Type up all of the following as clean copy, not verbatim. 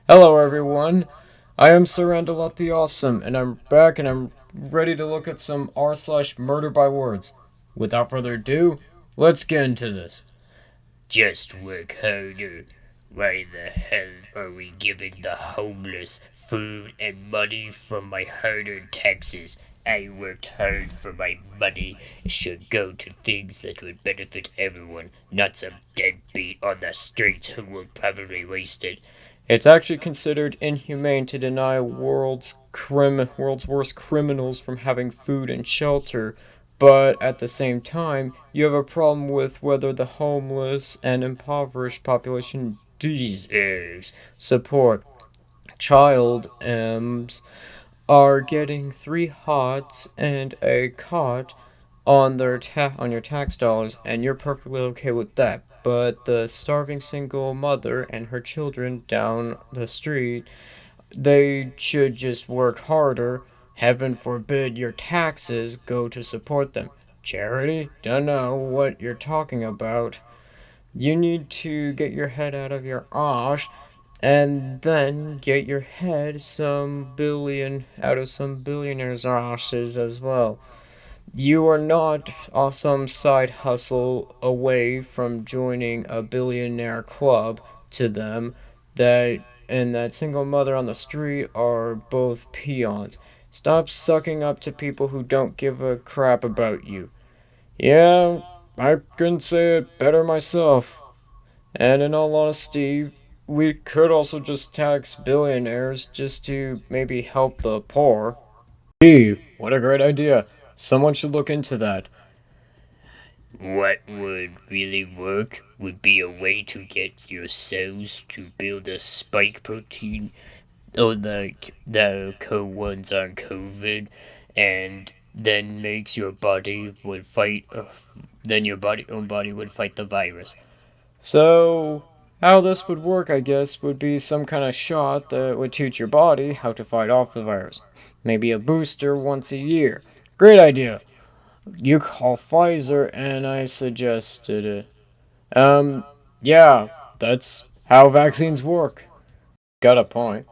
Hello everyone, I am Surrendalot the Awesome, and I'm back and I'm ready to look at some r/murder by words. Without further ado, let's get into this. Just work harder. Why the hell are we giving the homeless food and money from my hard-earned taxes? I worked hard for my money. It should go to things that would benefit everyone, not some deadbeat on the streets who will probably waste it. It's actually considered inhumane to deny world's worst criminals from having food and shelter, but at the same time, you have a problem with whether the homeless and impoverished population deserves support. Child M's are getting 3 hots and a cot on your tax dollars, and you're perfectly okay with that. But the starving single mother and her children down the street, they should just work harder. Heaven forbid your taxes go to support them. Charity? Don't know what you're talking about. You need to get your head out of your ass and then get your head some billion out of some billionaires' asses as well. You are not some side hustle away from joining a billionaire club to them. That and that single mother on the street are both peons. Stop sucking up to people who don't give a crap about you. Yeah, I couldn't say it better myself. And in all honesty, we could also just tax billionaires just to maybe help the poor. Gee, what a great idea. Someone should look into that. What would really work would be a way to get your cells to build a spike protein, or like the ones on COVID, and then makes your body would fight. Then your own body would fight the virus. So, how this would work, I guess, would be some kind of shot that would teach your body how to fight off the virus. Maybe a booster once a year. Great idea. You call Pfizer, and I suggested it. Yeah, that's how vaccines work. Got a point.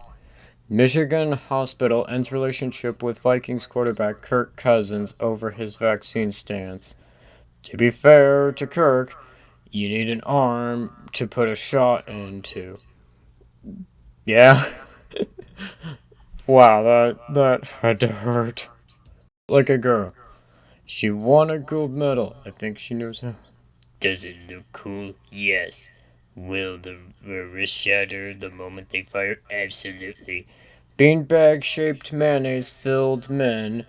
Michigan hospital ends relationship with Vikings quarterback Kirk Cousins over his vaccine stance. To be fair to Kirk, you need an arm to put a shot into. Yeah. Wow, that had to hurt. Like a girl. She won a gold medal. I think she knows how. Does it look cool? Yes. Will the wrist shatter the moment they fire? Absolutely. Beanbag shaped mayonnaise filled men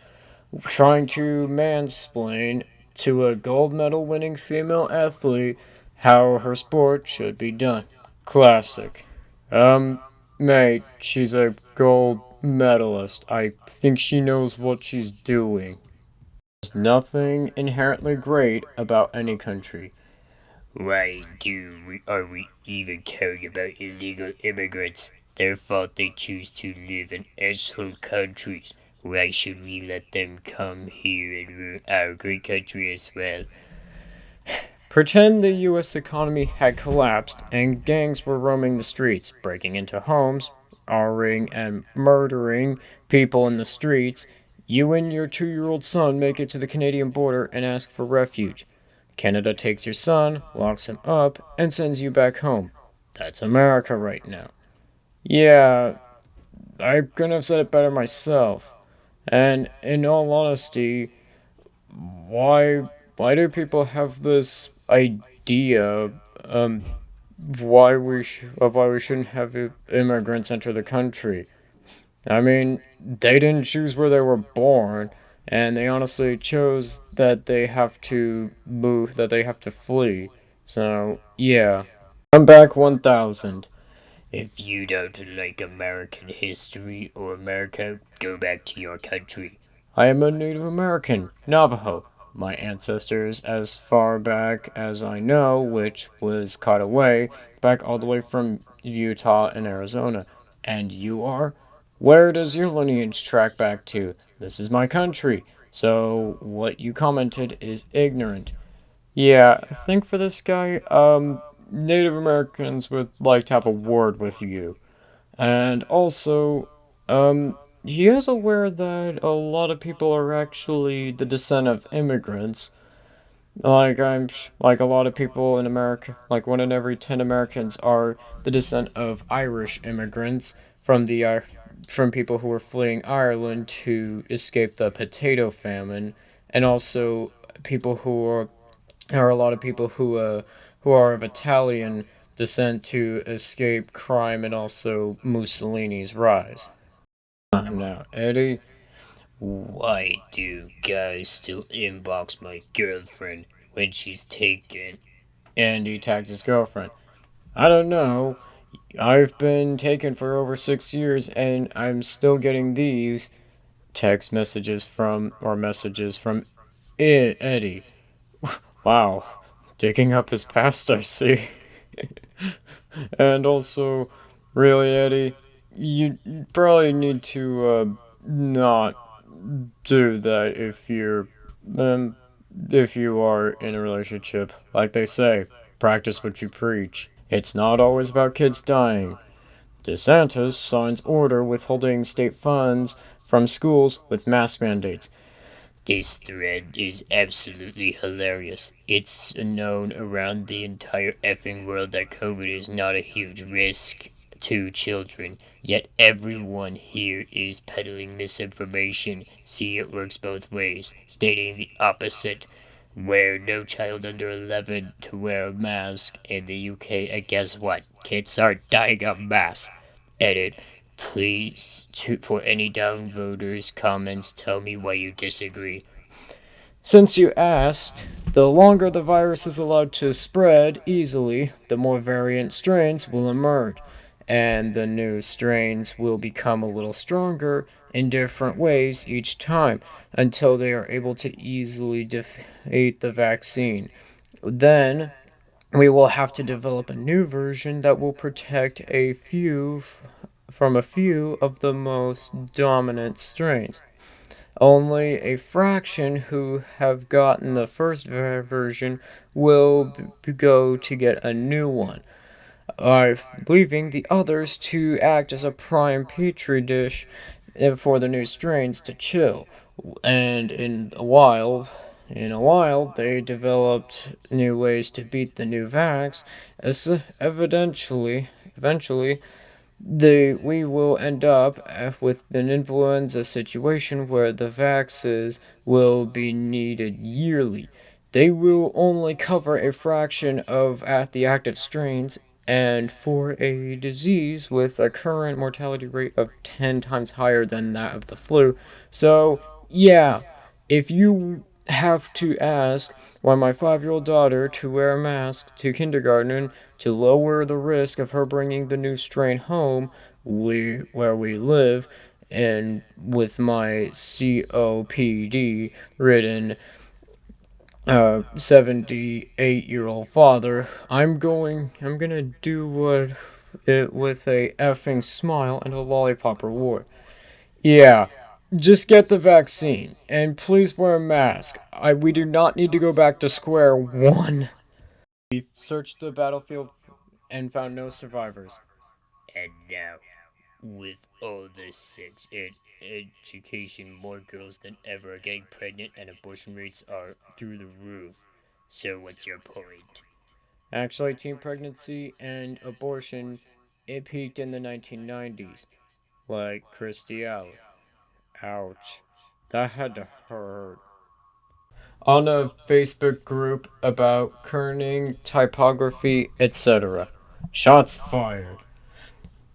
trying to mansplain to a gold medal winning female athlete how her sport should be done. Classic. Mate, she's a gold medalist. I think she knows what she's doing. There's nothing inherently great about any country. Are we even caring about illegal immigrants? Their fault they choose to live in asshole countries. Why should we let them come here and ruin our great country as well? Pretend the US economy had collapsed and gangs were roaming the streets, breaking into homes, R-ing and murdering people in the streets. You and your 2-year-old son make it to the Canadian border and ask for refuge. Canada takes your son, locks him up, and sends you back home. That's America right now. Yeah, I couldn't have said it better myself. And in all honesty, why why do people have this idea why we shouldn't have immigrants enter the country? I mean, they didn't choose where they were born, and they honestly chose that they have to move, that they have to flee. So, yeah. I'm back 1000. If you don't like American history or America, go back to your country. I am a Native American, Navajo. My ancestors, as far back as I know, which was caught away, back all the way from Utah and Arizona. And you are? Where does your lineage track back to? This is my country. So what you commented is ignorant. Yeah, I think for this guy, Native Americans would like to have a word with you. And also, he is aware that a lot of people are actually the descent of immigrants. Like a lot of people in America, like 1 in every 10 Americans are the descent of Irish immigrants from people who were fleeing Ireland to escape the potato famine, and also people who are a lot of people who are of Italian descent to escape crime and also Mussolini's rise. Now, Eddie, Why do guys still inbox my girlfriend when she's taken? and he tagged his girlfriend. I don't know. I've been taken for over 6 years, and I'm still getting these text messages from Eddie. Wow, digging up his past, I see. And also, really, Eddie, you probably need to not do that um if you are in a relationship. Like they say, practice what you preach. It's not always about kids dying. DeSantis signs order withholding state funds from schools with mask mandates. This thread is absolutely hilarious. It's known around the entire effing world that COVID is not a huge risk to children, yet everyone here is peddling misinformation. See, it works both ways, stating the opposite. Where no child under 11 to wear a mask in the UK, and guess what? Kids are dying of mass. Edit. Please, for any downvoters' comments, tell me why you disagree. Since you asked, the longer the virus is allowed to spread easily, the more variant strains will emerge, and the new strains will become a little stronger in different ways each time until they are able to easily defeat the vaccine. Then we will have to develop a new version that will protect from a few of the most dominant strains. Only a fraction who have gotten the first version will go to get a new one, leaving the others to act as a prime petri dish for the new strains to chill. And in a while, they developed new ways to beat the new vax. As eventually, we will end up with an influenza situation where the vaxes will be needed yearly. They will only cover a fraction of at the active strains, and for a disease with a current mortality rate of 10 times higher than that of the flu. So, yeah, if you have to ask why my 5-year-old daughter to wear a mask to kindergarten to lower the risk of her bringing the new strain home, where we live, and with my COPD ridden 78-year-old father, I'm gonna do what it with a effing smile and a lollipop reward. Yeah, just get the vaccine and please wear a mask. We do not need to go back to square one. We searched the battlefield and found no survivors. And now, with all this sex ed education, more girls than ever are getting pregnant and abortion rates are through the roof. So, what's your point? Actually, teen pregnancy and abortion, it peaked in the 1990s, like Christy Alley. Ouch. That had to hurt. On a Facebook group about kerning, typography, etc. Shots fired.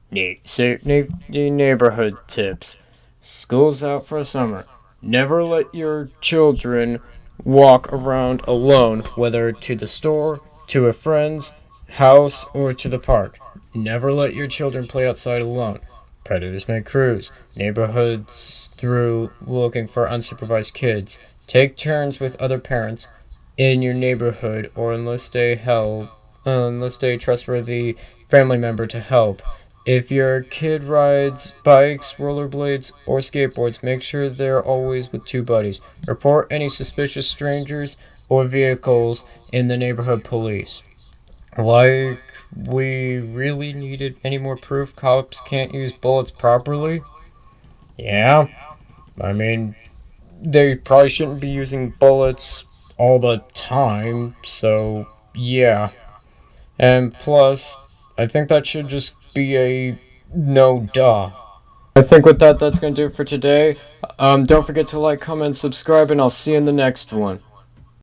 Neighborhood tips. School's out for summer. Never let your children walk around alone, whether to the store, to a friend's house, or to the park. Never let your children play outside alone. Predators may cruise neighborhoods through looking for unsupervised kids. Take turns with other parents in your neighborhood or enlist a trustworthy family member to help. If your kid rides bikes, rollerblades, or skateboards, make sure they're always with two buddies. Report any suspicious strangers or vehicles in the neighborhood police. Like we really needed any more proof cops can't use bullets properly. Yeah, I mean, they probably shouldn't be using bullets all the time, so yeah. And plus, I think that should just be a no duh. I think with that, that's gonna do it for today. Don't forget to like, comment, subscribe, and I'll see you in the next one.